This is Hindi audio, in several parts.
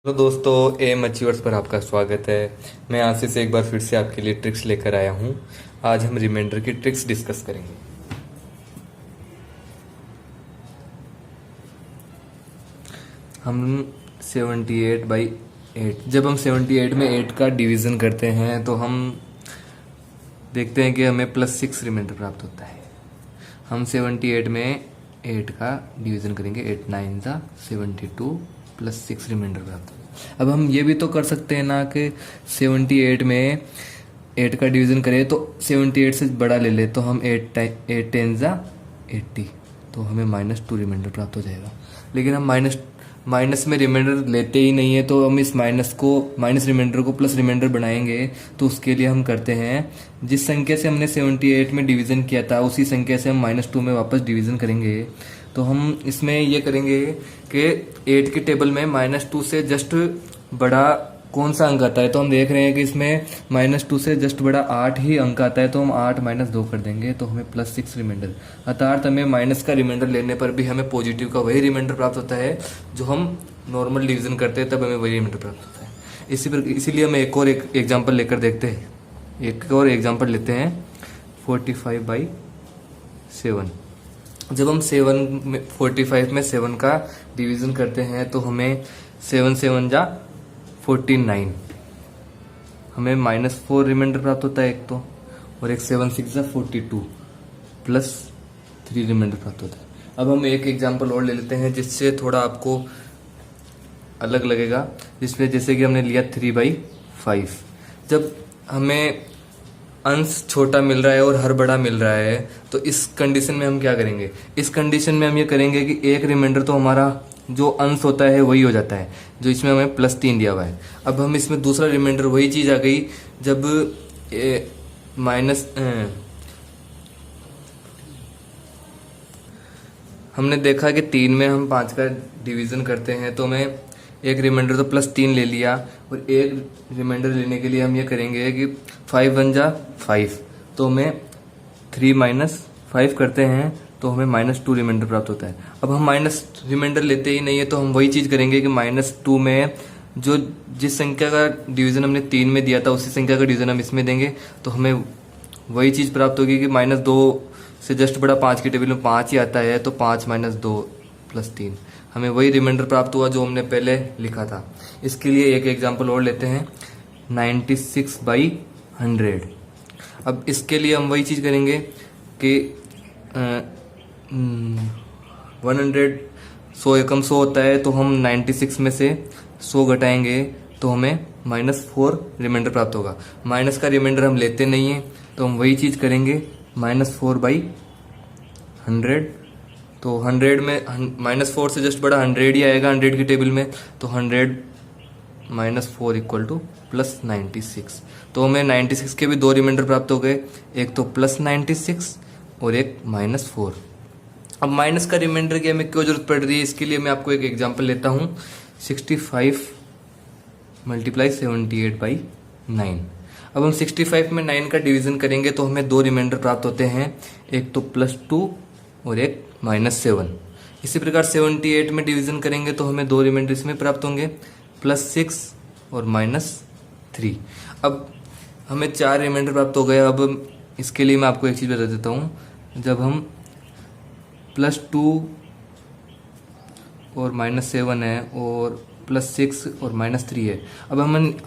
तो दोस्तों एम अचीवर्स पर आपका स्वागत है। मैं आशीष से एक बार फिर से आपके लिए ट्रिक्स लेकर आया हूँ। आज हम रिमाइंडर की ट्रिक्स डिस्कस करेंगे। हम 78/8 जब हम 78 में 8 का डिवीज़न करते हैं तो हम देखते हैं कि हमें +6 रिमाइंडर प्राप्त होता है। हम 78 में 8 का डिवीज़न करेंगे, 8 9 ज़ा 72 +6 रिमाइंडर प्राप्त होगा। अब हम ये भी तो कर सकते हैं ना कि 78 में 8 का डिवीज़न करें तो 78 से बड़ा ले ले, तो हम 8 10 ज़ा 80, तो हमें -2 रिमाइंडर प्राप्त हो जाएगा। लेकिन हम माइनस में रिमाइंडर लेते ही नहीं है, तो हम इस माइनस रिमाइंडर को प्लस रिमाइंडर बनाएंगे। तो उसके लिए हम करते हैं, जिस संख्या से हमने 78 में डिवीज़न किया था उसी संख्या से हम -2 में वापस डिवीज़न करेंगे। तो हम इसमें ये करेंगे कि 8 की टेबल में -2 से जस्ट बड़ा कौन सा अंक आता है, तो हम देख रहे हैं कि इसमें -2 से जस्ट बड़ा 8 ही अंक आता है, तो हम 8 -2 कर देंगे तो हमें +6 रिमाइंडर, अर्थात हमें माइनस का रिमाइंडर लेने पर भी हमें पॉजिटिव का वही रिमाइंडर प्राप्त होता है जो हम नॉर्मल डिवीजन करते हैं, तब हमें वही रिमाइंडर प्राप्त होता है। इसीलिए हम एक और एग्जाम्पल लेकर देखते हैं। एक और एग्जाम्पल लेते हैं 45/7। जब हम 45 में 7 का डिवीजन करते हैं तो हमें 7 7 जा 49, हमें -4 रिमाइंडर प्राप्त होता है एक तो, और एक 7 6 जा 42 +3 रिमाइंडर प्राप्त होता है। अब हम एक एग्जांपल और ले लेते हैं जिससे थोड़ा आपको अलग लगेगा, जिसमें जैसे कि हमने लिया 3/5। जब हमें अंश छोटा मिल रहा है और हर बड़ा मिल रहा है, तो इस कंडीशन में हम क्या करेंगे? इस कंडीशन में हम ये करेंगे कि एक रिमाइंडर तो हमारा जो अंश होता है वही हो जाता है, जो इसमें हमें +3 दिया हुआ है। अब हम इसमें दूसरा रिमाइंडर वही चीज आ गई, जब हमने देखा कि 3 में हम 5 का डिवीजन करते हैं तो हमें एक रिमाइंडर तो +3 ले लिया, और एक रिमाइंडर लेने के लिए हम ये करेंगे कि 5 1 जा 5, तो हमें 3 -5 करते हैं तो हमें -2 रिमाइंडर प्राप्त होता है। अब हम माइनस रिमाइंडर लेते ही नहीं है, तो हम वही चीज़ करेंगे कि -2 में जो जिस संख्या का डिवीज़न हमने 3 में दिया था उसी संख्या का डिवीज़न हम इसमें देंगे, तो हमें वही चीज़ प्राप्त होगी कि -2 से जस्ट बड़ा 5 की टेबल में 5 ही आता है, तो 5 -2 +3, हमें वही रिमाइंडर प्राप्त हुआ जो हमने पहले लिखा था। इसके लिए एक एग्जांपल और लेते हैं 96/100। अब इसके लिए हम वही चीज़ करेंगे कि 100 100 एकम 100 होता है, तो हम 96 में से 100 घटाएंगे तो हमें -4 रिमाइंडर प्राप्त होगा। माइनस का रिमाइंडर हम लेते नहीं हैं, तो हम वही चीज़ करेंगे -4/100। तो 100 में -4 से जस्ट बड़ा 100 ही आएगा 100 की टेबल में, तो 100 -4 = +96। तो हमें 96 के भी 2 रिमाइंडर प्राप्त हो गए, एक तो +96 और एक -4। अब माइनस का रिमाइंडर की हमें क्यों जरूरत पड़ रही है, इसके लिए मैं आपको एक एग्जांपल लेता हूँ 65 × 78/9। अब हम 65 में 9 का डिवीजन करेंगे तो हमें 2 रिमाइंडर प्राप्त होते हैं, एक तो +2 और एक -7। इसी प्रकार 78 में डिवीजन करेंगे तो हमें 2 रिमाइंडर इसमें प्राप्त होंगे, +6 और -3। अब हमें 4 रिमाइंडर प्राप्त हो गए। अब इसके लिए मैं आपको एक चीज़ बता देता हूँ, जब हम +2 और -7 है और +6 और -3 है, अब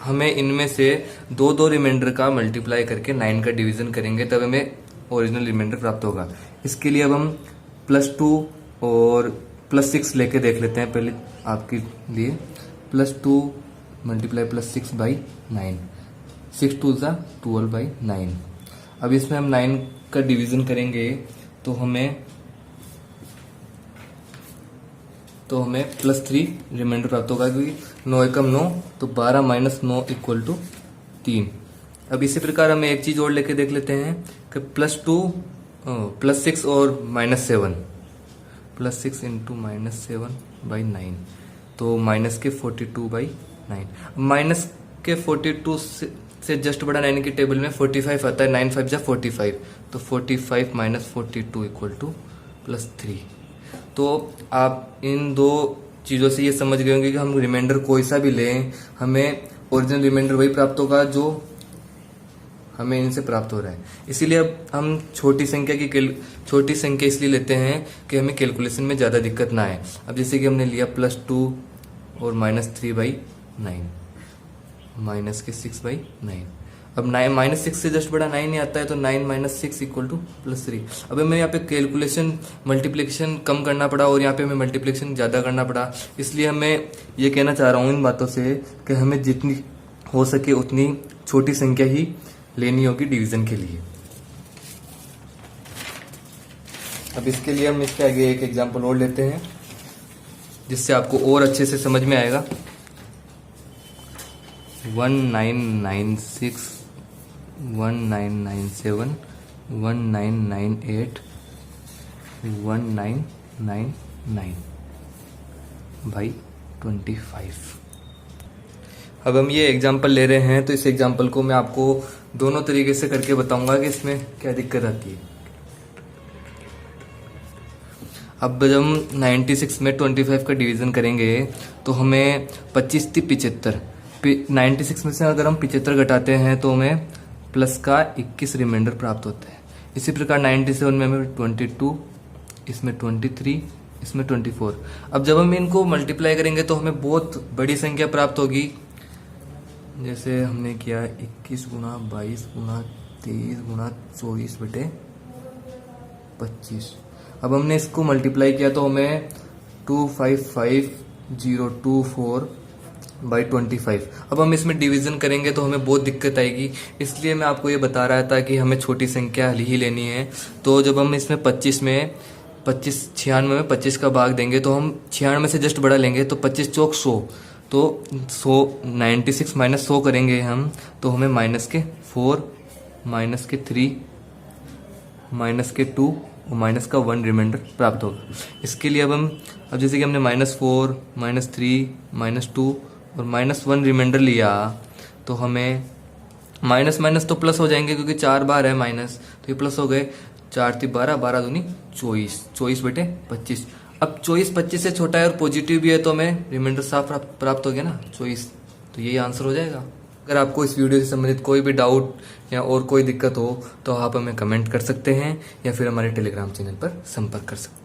हमें इनमें से 2 रिमाइंडर का मल्टीप्लाई करके 9 का डिवीजन करेंगे, तब हमें ओरिजिनल रिमाइंडर प्राप्त होगा। इसके लिए अब हम +2 और +6 लेके देख लेते हैं पहले आपके लिए। +2 × +6/9, 6 2 ज़ा 12/9। अब इसमें हम 9 का डिवीजन करेंगे तो हमें +3 रिमाइंडर प्राप्त होगा, क्योंकि 9 एकम 9, तो 12 - 9 = 3। अब इसी प्रकार हमें एक चीज और लेके देख लेते हैं कि +6 और -7, +6 × -7/9, तो -42/9। माइनस के 42 से जस्ट बड़ा 9 की टेबल में 45 आता है, 9 5 जा 45, तो 45 - 42 = +3। तो आप इन दो चीज़ों से ये समझ गए होंगे कि हम रिमाइंडर कोई सा भी लें, हमें ओरिजिनल रिमाइंडर वही प्राप्त होगा जो हमें इनसे प्राप्त हो रहा है। इसीलिए अब हम छोटी संख्या इसलिए लेते हैं कि हमें कैलकुलेशन में ज़्यादा दिक्कत ना आए। अब जैसे कि हमने लिया +2 और -3/9, -6/9। अब -6 से जस्ट बड़ा 9 ही आता है, तो 9 - 6 = +3। अब हमें यहाँ पे कैलकुलेशन मल्टीप्लिकेशन कम करना पड़ा और यहाँ पे हमें मल्टीप्लिकेशन ज़्यादा करना पड़ा। इसलिए हमें ये कहना चाह रहा हूँ इन बातों से कि हमें जितनी हो सके उतनी छोटी संख्या ही लेनी होगी डिवीजन के लिए। अब इसके लिए हम इसके आगे एक एग्जांपल और लेते हैं जिससे आपको और अच्छे से समझ में आएगा। 1996, 1997, 1998, 1999 बाई 25। अब हम ये एग्जांपल ले रहे हैं, तो इस एग्जांपल को मैं आपको दोनों तरीके से करके बताऊंगा कि इसमें क्या दिक्कत आती है। अब जब हम 96 में 25 का डिवीजन करेंगे तो हमें 25 × 75, 96 में से अगर हम 75 घटाते हैं तो हमें प्लस का 21 रिमाइंडर प्राप्त होता है। इसी प्रकार 97 में हमें 22, इसमें 23, इसमें 24। अब जब हम इनको मल्टीप्लाई करेंगे तो हमें बहुत बड़ी संख्या प्राप्त होगी। जैसे हमने किया 21 × 22 × 23 × 24/25। अब हमने इसको मल्टीप्लाई किया तो हमें 255,024/25। अब हम इसमें डिवीजन करेंगे तो हमें बहुत दिक्कत आएगी, इसलिए मैं आपको ये बता रहा था कि हमें छोटी संख्या ही लेनी है। तो जब हम इसमें 96 में 25 का भाग देंगे तो हम 96 से जस्ट बड़ा लेंगे, तो 25 चौक 100, तो 96 - 100 करेंगे हम, तो हमें -4, -3, -2 और -1 रिमाइंडर प्राप्त होगा। इसके लिए अब जैसे कि हमने -4, -3, -2 और -1 रिमाइंडर लिया, तो हमें माइनस तो प्लस हो जाएंगे क्योंकि 4 बार है माइनस, तो ये प्लस हो गए। 4 × 12, 12 × 2 = 24, 24/25। अब 24 25 से छोटा है और पॉजिटिव भी है, तो हमें रिमाइंडर साफ प्राप्त हो गया ना 24, तो यही आंसर हो जाएगा। अगर आपको इस वीडियो से संबंधित कोई भी डाउट या और कोई दिक्कत हो तो आप हमें कमेंट कर सकते हैं या फिर हमारे टेलीग्राम चैनल पर संपर्क कर सकते हैं।